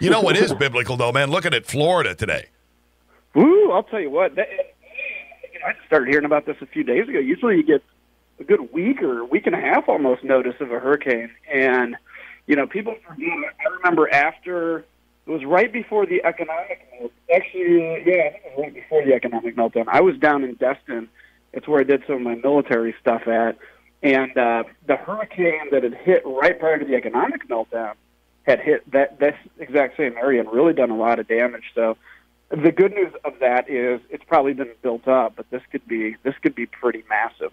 You know what is biblical, though, man? Looking at Florida today. Woo, I'll tell you what. I started hearing about this a few days ago. Usually you get a good week or a week and a half almost notice of a hurricane. And, people forget. I remember after, it was right before the economic meltdown. Actually, I think it was right before the economic meltdown. I was down in Destin. It's where I did some of my military stuff at. And the hurricane that had hit right prior to the economic meltdown had hit that exact same area and really done a lot of damage. So the good news of that is it's probably been built up, but this could be pretty massive.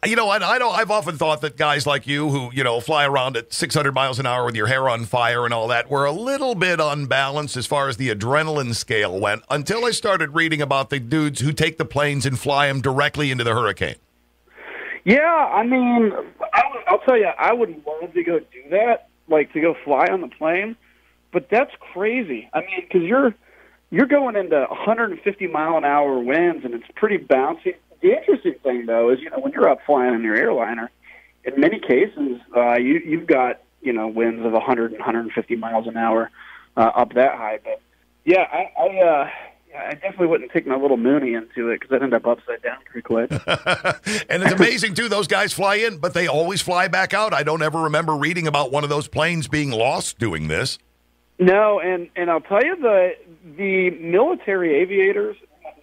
I've often thought that guys like you who, fly around at 600 miles an hour with your hair on fire and all that were a little bit unbalanced as far as the adrenaline scale went until I started reading about the dudes who take the planes and fly them directly into the hurricane. Yeah, I mean, I'll tell you, I would love to go do that, like to go fly on the plane, but that's crazy. I mean, because you're going into 150-mile-an-hour winds, and it's pretty bouncy. The interesting thing, though, is, when you're up flying in your airliner, in many cases, you've got, winds of 100 and 150 miles an hour up that high. But, yeah, I definitely wouldn't take my little Mooney into it because I'd end up upside down pretty quick. And it's amazing, too. Those guys fly in, but they always fly back out. I don't ever remember reading about one of those planes being lost doing this. No, and I'll tell you, the military aviators,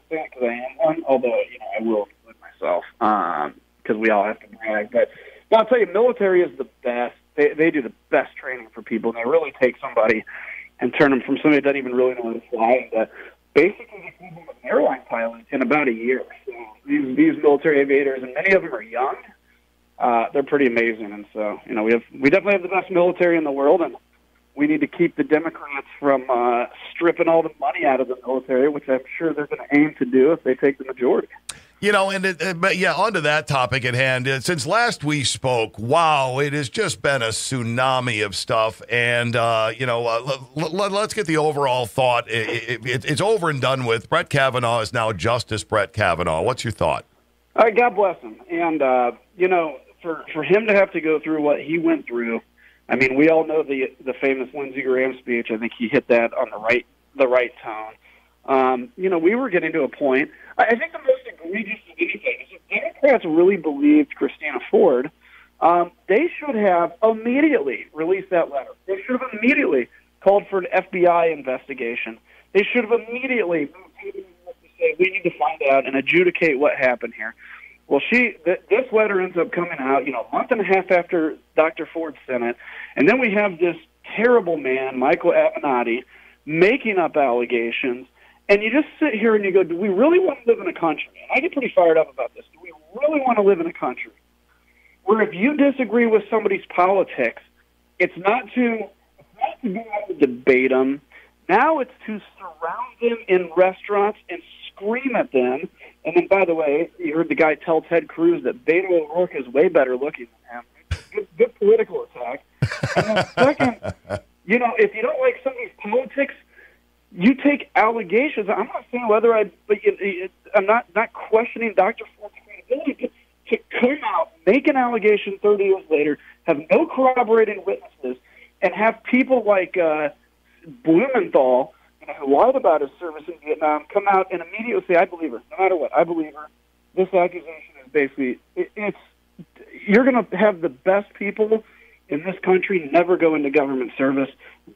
because I am one, although, I will include myself because we all have to brag. But I'll tell you, military is the best. They do the best training for people, and they really take somebody and turn them from somebody that doesn't even really know how to fly into basically become an airline pilot in about a year. So these military aviators, and many of them are young, they're pretty amazing. And so, we definitely have the best military in the world, and we need to keep the Democrats from stripping all the money out of the military, which I'm sure they're going to aim to do if they take the majority. But on to that topic at hand. Since last we spoke, wow, it has just been a tsunami of stuff. And, let's get the overall thought. It's over and done with. Brett Kavanaugh is now Justice Brett Kavanaugh. What's your thought? God bless him. And, for him to have to go through what he went through, I mean, we all know the famous Lindsey Graham speech. I think he hit that on the right tone. We were getting to a point. I think the most egregious of anything is if Democrats really believed Christina Ford, they should have immediately released that letter. They should have immediately called for an FBI investigation. They should have immediately said, we need to find out and adjudicate what happened here. Well, this letter ends up coming out, a month and a half after Dr. Ford sent it, and then we have this terrible man, Michael Avenatti, making up allegations, and you just sit here and you go, do we really want to live in a country? And I get pretty fired up about this. Do we really want to live in a country where if you disagree with somebody's politics, it's not to go out and debate them. Now it's to surround them in restaurants and scream at them. And then, by the way, you heard the guy tell Ted Cruz that Beto O'Rourke is way better looking than him. Good political attack. And then second, if you don't like somebody's politics, you take allegations. I'm not saying I'm not questioning Dr. Ford's credibility, but to come out, make an allegation 30 years later, have no corroborating witnesses, and have people like Blumenthal, who lied about his service in Vietnam, come out and immediately say, I believe her. No matter what, I believe her. This accusation is basically, you're going to have the best people in this country never go into government service.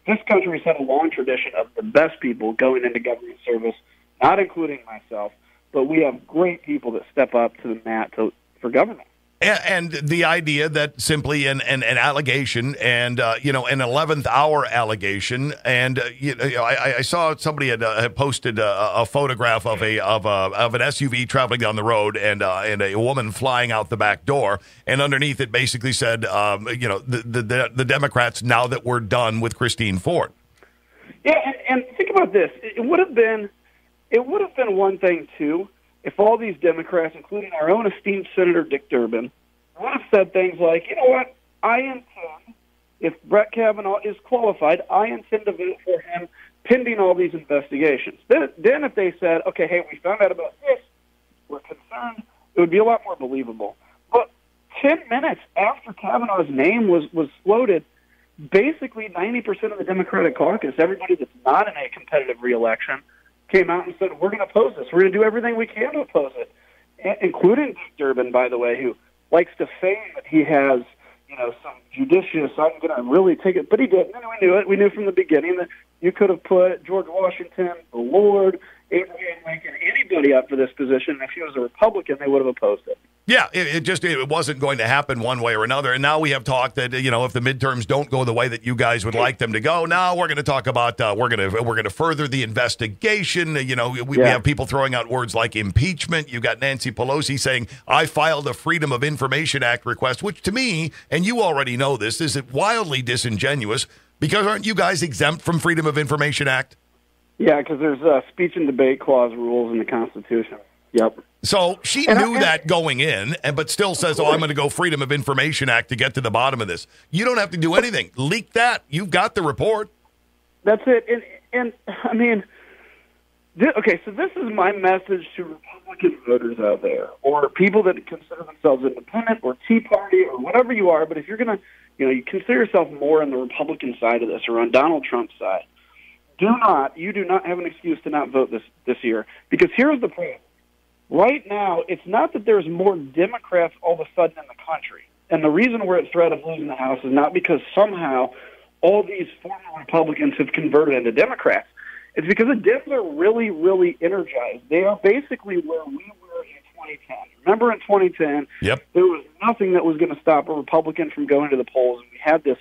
This country has had a long tradition of the best people going into government service, not including myself, but we have great people that step up to the mat for government. And the idea that simply an allegation and, an 11th hour allegation. And, I saw somebody had posted a photograph of an SUV traveling down the road and a woman flying out the back door. And underneath it basically said, the Democrats, now that we're done with Christine Ford. Yeah. And think about this. It would have been one thing, too, if all these Democrats, including our own esteemed Senator Dick Durbin, would have said things like, you know what, I intend, if Brett Kavanaugh is qualified, I intend to vote for him pending all these investigations. Then if they said, okay, hey, we found out about this, we're concerned, it would be a lot more believable. But 10 minutes after Kavanaugh's name was floated, basically 90% of the Democratic caucus, everybody that's not in a competitive reelection, came out and said, we're going to oppose this. We're going to do everything we can to oppose it, including Dick Durbin, by the way, who likes to feign that he has, some judicious, I'm going to really take it. But he didn't, and we knew it. We knew from the beginning that you could have put George Washington, the Lord, Abraham Lincoln, anybody up for this position. If he was a Republican, they would have opposed it. Yeah, it wasn't going to happen one way or another. And now we have talked that, if the midterms don't go the way that you guys would like them to go, now we're going to talk about we're going to further the investigation. We have people throwing out words like impeachment. You got Nancy Pelosi saying, I filed a Freedom of Information Act request, which to me, and you already know this, is wildly disingenuous because aren't you guys exempt from Freedom of Information Act? Yeah, because there's speech and debate clause rules in the Constitution. Yep. So she knew that going in, but still says, I'm going to go Freedom of Information Act to get to the bottom of this. You don't have to do anything. Leak that. You've got the report. That's it. And I mean, okay, so this is my message to Republican voters out there, or people that consider themselves independent or Tea Party or whatever you are. But if you're going to, you consider yourself more on the Republican side of this or on Donald Trump's side, you do not have an excuse to not vote this year. Because here's the problem. Right now, it's not that there's more Democrats all of a sudden in the country. And the reason we're at threat of losing the House is not because somehow all these former Republicans have converted into Democrats. It's because the Dems are really, really energized. They are basically where we were in 2010. Remember in 2010, Yep. There was nothing that was going to stop a Republican from going to the polls, and we had this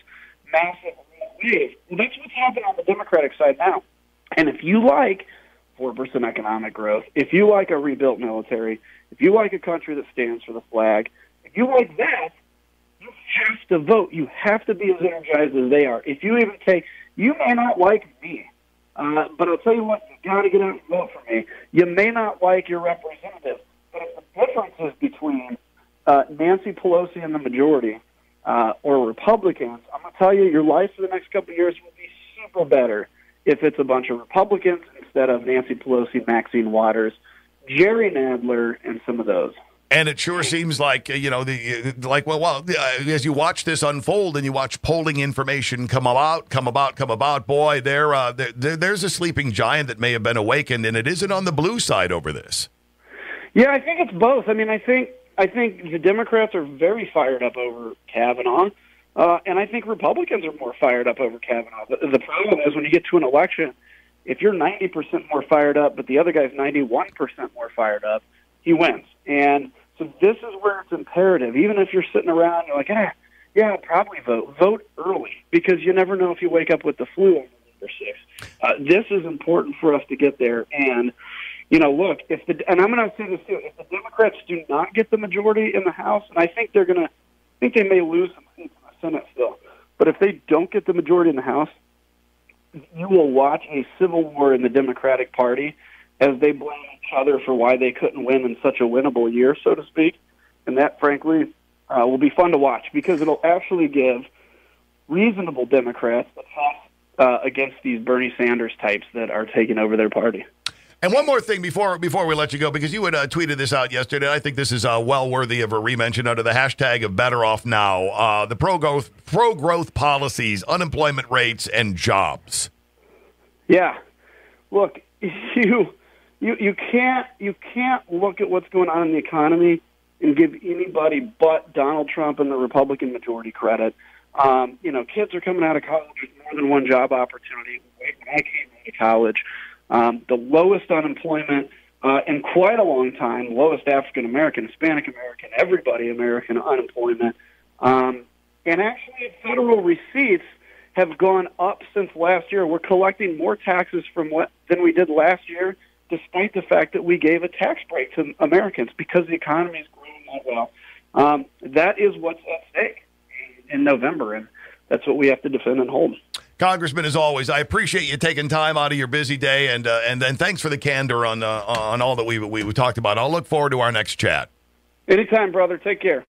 massive wave. Well, that's what's happening on the Democratic side now. And if you like 4% economic growth, if you like a rebuilt military, if you like a country that stands for the flag, if you like that, you have to vote. You have to be as energized as they are. If you even you may not like me, but I'll tell you what, you got to get out and vote for me. You may not like your representative, but if the difference is between Nancy Pelosi and the majority or Republicans, I'm going to tell you, your life for the next couple of years will be super better if it's a bunch of Republicans instead of Nancy Pelosi, Maxine Waters, Jerry Nadler, and some of those. And it sure seems like, as you watch this unfold and you watch polling information come about, boy, there's a sleeping giant that may have been awakened, and it isn't on the blue side over this. Yeah, I think it's both. I mean, I think the Democrats are very fired up over Kavanaugh. And I think Republicans are more fired up over Kavanaugh. The problem is when you get to an election, if you're 90% more fired up, but the other guy's 91% more fired up, he wins. And so this is where it's imperative. Even if you're sitting around, you're like, yeah, I'll probably vote. Vote early, because you never know if you wake up with the flu on November 6th. This is important for us to get there. And, look, and I'm going to say this too, if the Democrats do not get the majority in the House, and I think they may lose some seats in the Senate still, but if they don't get the majority in the House, you will watch a civil war in the Democratic Party as they blame each other for why they couldn't win in such a winnable year, so to speak. And that, frankly, will be fun to watch, because it'll actually give reasonable Democrats the toss against these Bernie Sanders types that are taking over their party. And one more thing before we let you go, because you had tweeted this out yesterday. I think this is well worthy of a re-mention under the hashtag of Better Off Now. The pro-growth policies, unemployment rates, and jobs. Yeah, look, you can't look at what's going on in the economy and give anybody but Donald Trump and the Republican majority credit. Kids are coming out of college with more than one job opportunity. When I came out of college, the lowest unemployment in quite a long time, lowest African-American, Hispanic-American, everybody American unemployment. And actually, federal receipts have gone up since last year. We're collecting more taxes than we did last year, despite the fact that we gave a tax break to Americans because the economy is growing that well. That is what's at stake in November, and that's what we have to defend and hold. Congressman, as always, I appreciate you taking time out of your busy day, and then thanks for the candor on all that we talked about. I'll look forward to our next chat. Anytime, brother. Take care.